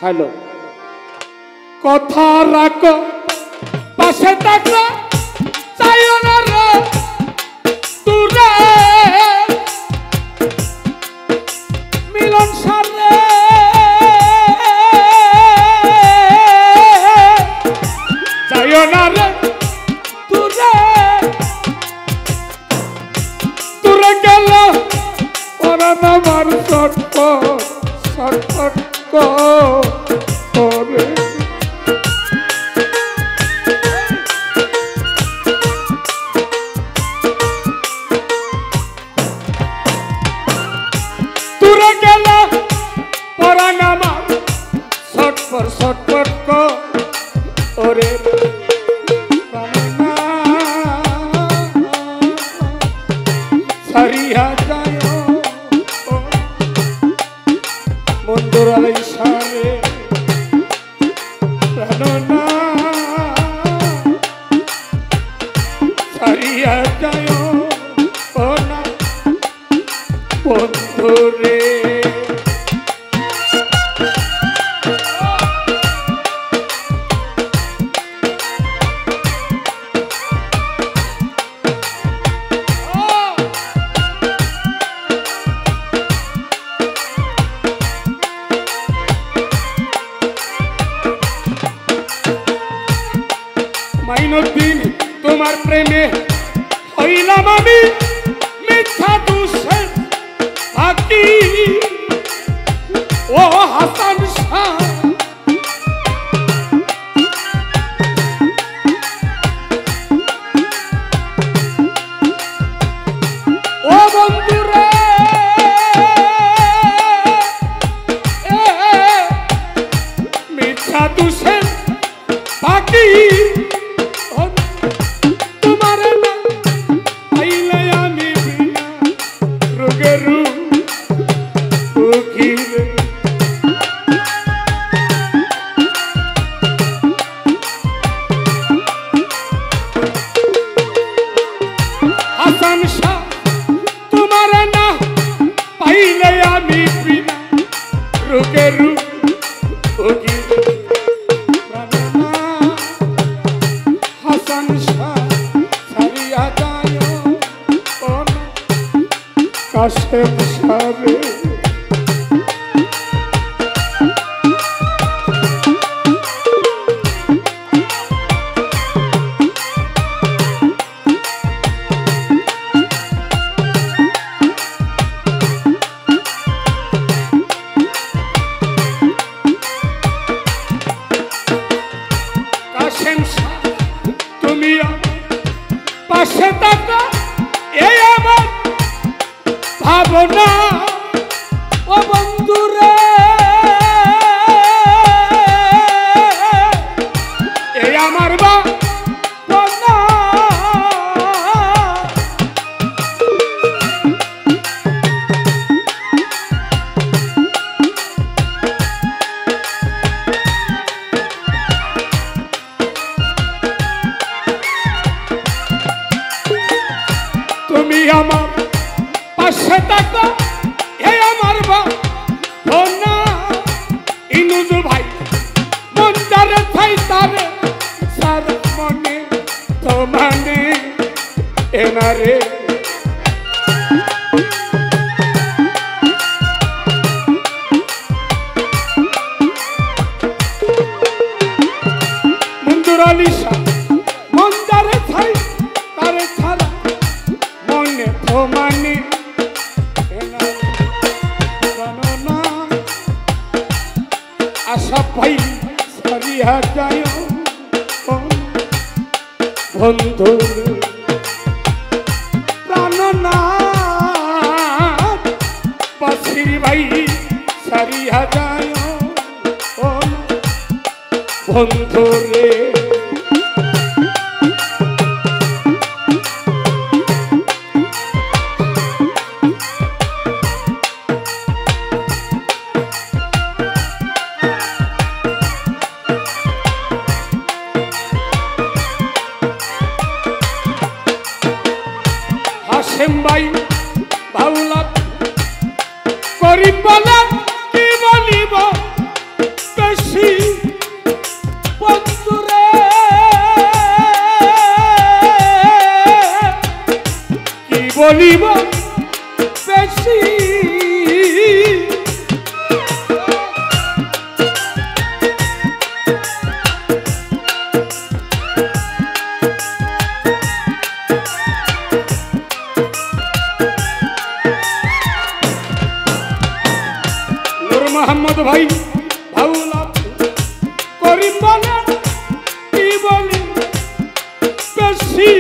hello কথা রাখো পাশে থাকো চাইও না রে দূরে মিলন সারে চাইও না রে দূরে দূরে গেল ওরা আমার সটপট সটপট করে দূরে গেল পরাণ আমার সটপট সটপট করে সারিয়া যায় বন্ধুর আলাই সারে প্রাণনা সারিয়া যায় না বন্ধুরে মাইনুদ্দিন তোমার প্রেমে হইলাম আমি মিথ্যা দোষের ফাঁকি ও হাসান শাহ ও বন্ধুরে মিথ্যা দোষের ফাঁকি হাসান শাহ তোমার না পাইলে আমি বিনা রোগে রোগী হাসান শাহ ছাড়িয়া যায় কাশেম সারে তুমি পাশে থাকা এই আমার ভাবনা ও বন্ধুরে এই আমার ভাবনা তুমি আমার পাশে থাকো এই আমার ভাবনা ইনুজ ভাই মন যারে থাই তারে সার মনে তো মানে এনারে মঞ্জুর আলী শাহ মন যারে থাই তারে ছাড়া মনে তো মানে আশা পাই সারিয়া যায় বন্ধু প্রাণনাথ বাসির ভাই সারিয়া যায় বন্ধু রে হাশেম ভাই বাউলা করিম বলা কি বলিব বেশ বলিব বেশি নূর মোহাম্মদ ভাই ভাউলা করিম বলে কি বলি বেশি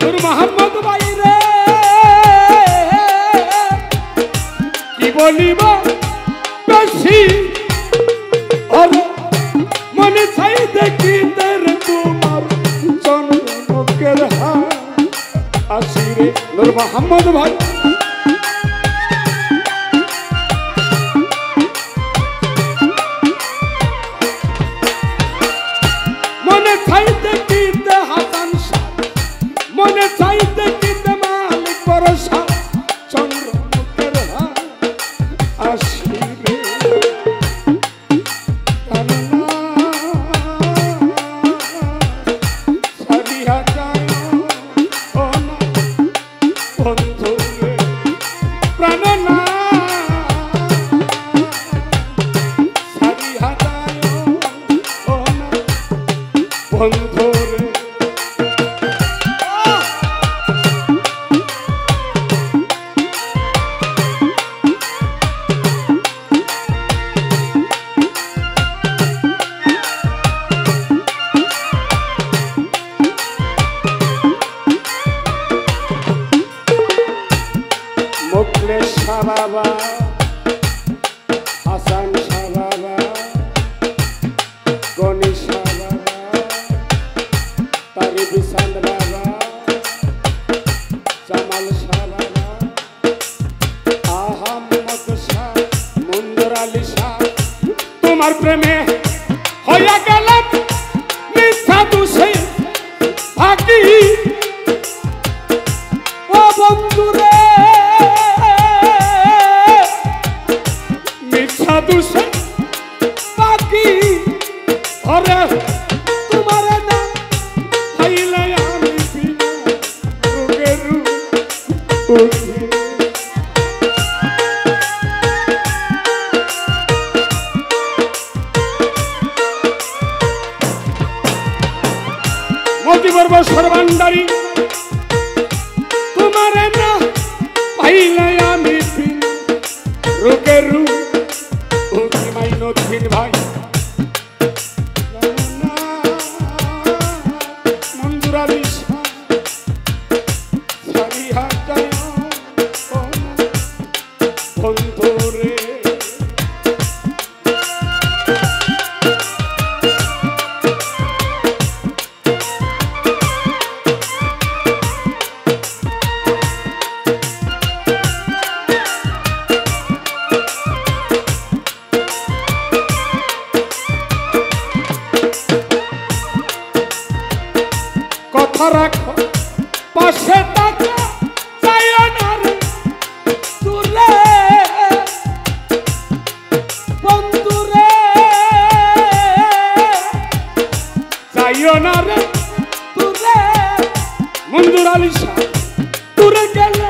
নূর মোহাম্মদ ভাই রে কি বলিব বেশি মনে চাই দেখিতে রে তোমার চন্দ্রমুখের হাসি রে নূর মোহাম্মদ ভাই মনে চাই দেখিতে হাসান শাহ মনে চাই দেখিতে মালিক ভরসা চন্দ্রমুখের হাসি রে সারিয়া যায় ও না বন্ধু রে প্রাণ না সারিয়া যায় ও না বন্ধু রে মুখলেশ শাহ বাবা হাসান শাহ বাবা গণেশ শাহ বাবা তারিফ চাঁদ বাবা জামাল শাহ বাবা আহমদ শাহ মুন্দর আলী শাহ তোমার প্রেমে হইয়া গেলাম মিথ্যা দোষে ফাঁকি ও বন্ধু রে মিথ্যা দোষে ফাঁকি ওরে তোমার না হইলে আমি বিনা রোগের উঠি মজিবর বছর ভান্ডারি তোমার না পাইলে আমি বিনা রোগের উঠি মাইনউদ্দিন ভাই মঞ্জুর আলী শাহ সারিয়া যায় ও বন্ধু রে কথা রাখো পাশে থাকো যাইও না রে দূরে বন্ধু রে যাইও না রে দূরে মঞ্জুর আলী শাহ দূরে গেলে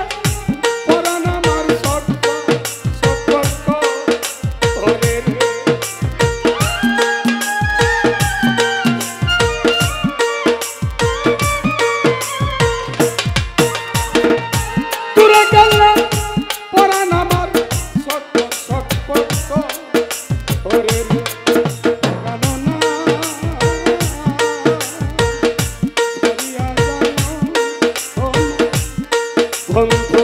পরাণ আমার সতর্ক ধরে রে বন্ধু